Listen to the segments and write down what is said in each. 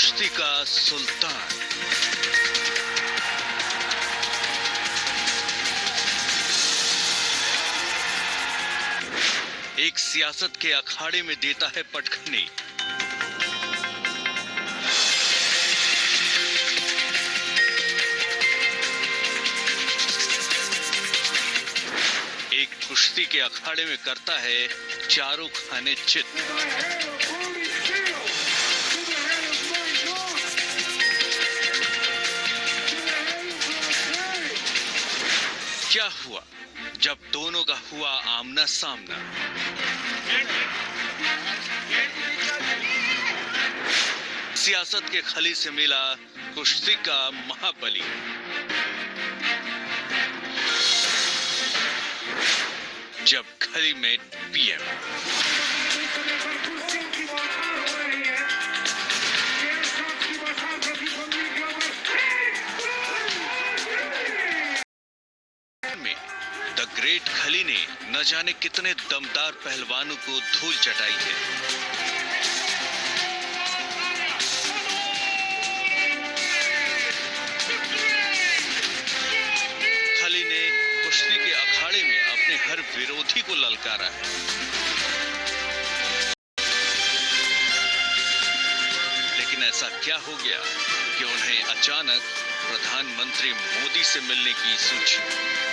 कुश्ती का सुल्तान। एक सियासत के अखाड़े में देता है पटखनी। एक कुश्ती के अखाड़े में करता है चारों खाने चित। क्या हुआ जब दोनों का हुआ आमना सामना? सियासत के खली से मिला कुश्ती का महाबली। जब खली में पीएम। द ग्रेट खली ने न जाने कितने दमदार पहलवानों को धूल चटाई है। खली ने कुश्ती के अखाड़े में अपने हर विरोधी को ललकारा है। लेकिन ऐसा क्या हो गया कि उन्हें अचानक प्रधानमंत्री मोदी से मिलने की सूझी।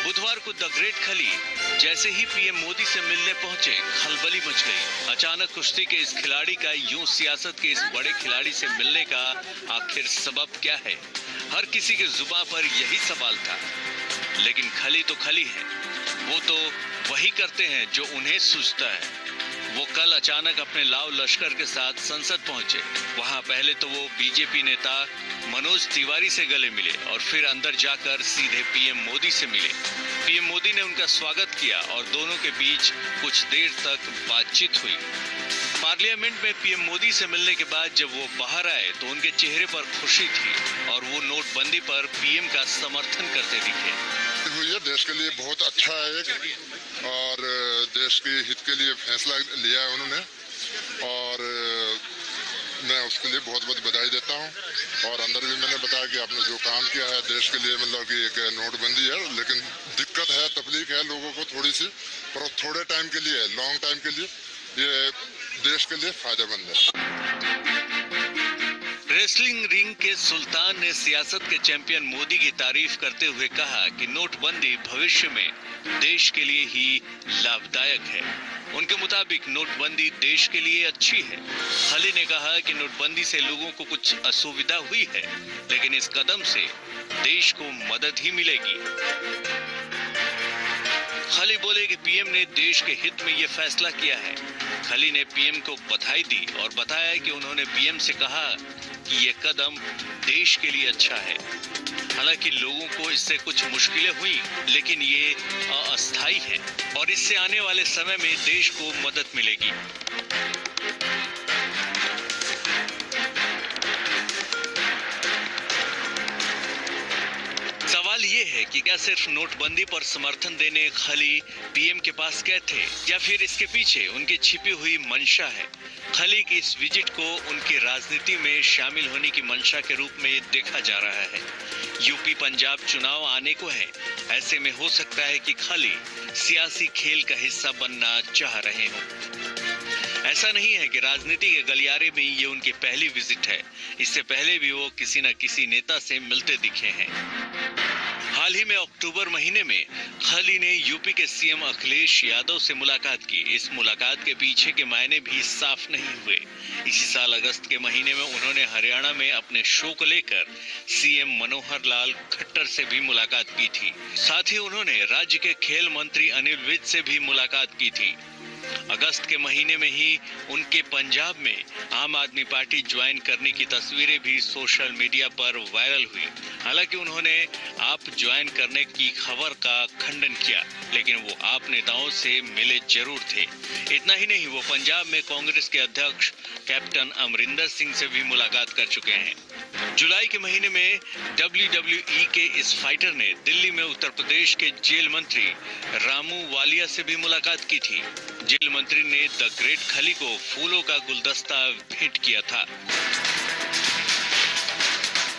बुधवार को द ग्रेट खली जैसे ही पीएम मोदी से मिलने पहुंचे, खलबली मच गई। अचानक कुश्ती के इस खिलाड़ी का यूं सियासत के इस बड़े खिलाड़ी से मिलने का आखिर सबब क्या है? हर किसी के जुबान पर यही सवाल था। लेकिन खली तो खली है, वो तो वही करते हैं जो उन्हें सूझता है। वो कल अचानक अपने लाव लश्कर के साथ संसद पहुंचे। वहां पहले तो वो बीजेपी नेता मनोज तिवारी से गले मिले और फिर अंदर जाकर सीधे पीएम मोदी से मिले। पीएम मोदी ने उनका स्वागत किया और दोनों के बीच कुछ देर तक बातचीत हुई। पार्लियामेंट में पीएम मोदी से मिलने के बाद जब वो बाहर आए तो उनके चेहरे पर खुशी थी और वो नोटबंदी पर पीएम का समर्थन करते दिखे। ये देश के लिए बहुत अच्छा है और देश के हित के लिए फैसला लिया है उन्होंने और मैं उसके लिए बहुत बहुत बधाई देता हूँ। और अंदर भी मैंने बताया कि आपने जो काम किया है देश के लिए, मतलब कि एक नोटबंदी है, लेकिन दिक्कत है, तकलीफ है लोगों को थोड़ी सी, पर थोड़े टाइम के लिए, लॉन्ग टाइम के लिए ये देश के लिए फायदेमंद है। रेसलिंग रिंग के सुल्तान ने सियासत के चैंपियन मोदी की तारीफ करते हुए कहा कि नोटबंदी भविष्य में देश के लिए ही लाभदायक है। उनके मुताबिक नोटबंदी देश के लिए अच्छी है। खली ने कहा कि नोटबंदी से लोगों को कुछ असुविधा हुई है, लेकिन इस कदम से देश को मदद ही मिलेगी। खली बोले कि पीएम ने देश के हित में ये फैसला किया है। खली ने पीएम को बधाई दी और बताया कि उन्होंने पीएम से कहा कि ये कदम देश के लिए अच्छा है। हालांकि लोगों को इससे कुछ मुश्किलें हुई, लेकिन ये अस्थायी है और इससे आने वाले समय में देश को मदद मिलेगी। सवाल ये है कि क्या सिर्फ नोटबंदी पर समर्थन देने खली पीएम के पास गए थे या फिर इसके पीछे उनकी छिपी हुई मंशा है? खली की इस विजिट को उनकी राजनीति में शामिल होने की मंशा के रूप में देखा जा रहा है। यूपी पंजाब चुनाव आने को है, ऐसे में हो सकता है कि खली सियासी खेल का हिस्सा बनना चाह रहे हों। ऐसा नहीं है कि राजनीति के गलियारे में ये उनकी पहली विजिट है। इससे पहले भी वो किसी न किसी नेता से मिलते दिखे हैं। हाल ही में अक्टूबर महीने में खली ने यूपी के सीएम अखिलेश यादव से मुलाकात की। इस मुलाकात के पीछे के मायने भी साफ नहीं हुए। इसी साल अगस्त के महीने में उन्होंने हरियाणा में अपने शो को लेकर सीएम मनोहर लाल खट्टर से भी मुलाकात की थी। साथ ही उन्होंने राज्य के खेल मंत्री अनिल विज से भी मुलाकात की थी। अगस्त के महीने में ही उनके पंजाब में आम आदमी पार्टी ज्वाइन करने की तस्वीरें भी सोशल मीडिया पर वायरल हुई। हालांकि उन्होंने आप ज्वाइन करने की खबर का खंडन किया, लेकिन वो आप नेताओं से मिले जरूर थे। इतना ही नहीं, वो पंजाब में कांग्रेस के अध्यक्ष कैप्टन अमरिंदर सिंह से भी मुलाकात कर चुके हैं। जुलाई के महीने में WWE के इस फाइटर ने दिल्ली में उत्तर प्रदेश के जेल मंत्री रामू वालिया से भी मुलाकात की थी। जेल मंत्री ने द ग्रेट खली को फूलों का गुलदस्ता भेंट किया था।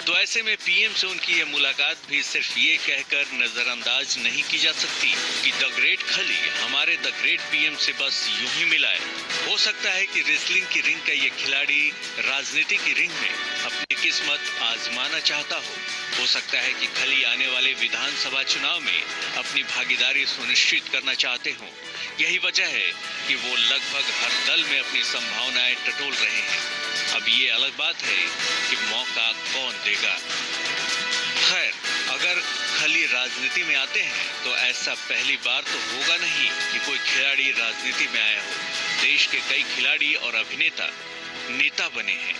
तो ऐसे में पीएम से उनकी यह मुलाकात भी सिर्फ ये कहकर नजरअंदाज नहीं की जा सकती कि द ग्रेट खली हमारे द ग्रेट पीएम से बस यूं ही मिला है। हो सकता है कि रेसलिंग की रिंग का ये खिलाड़ी राजनीति की रिंग में अपनी किस्मत आजमाना चाहता हो सकता है कि खली आने वाले विधानसभा चुनाव में अपनी भागीदारी सुनिश्चित करना चाहते हों। यही वजह है कि वो लगभग हर दल में अपनी संभावनाएं टटोल रहे हैं। अब ये अलग बात है कि मौका कौन देगा। खैर, अगर खली राजनीति में आते हैं तो ऐसा पहली बार तो होगा नहीं कि कोई खिलाड़ी राजनीति में आया हो। देश के कई खिलाड़ी और अभिनेता नेता बने हैं।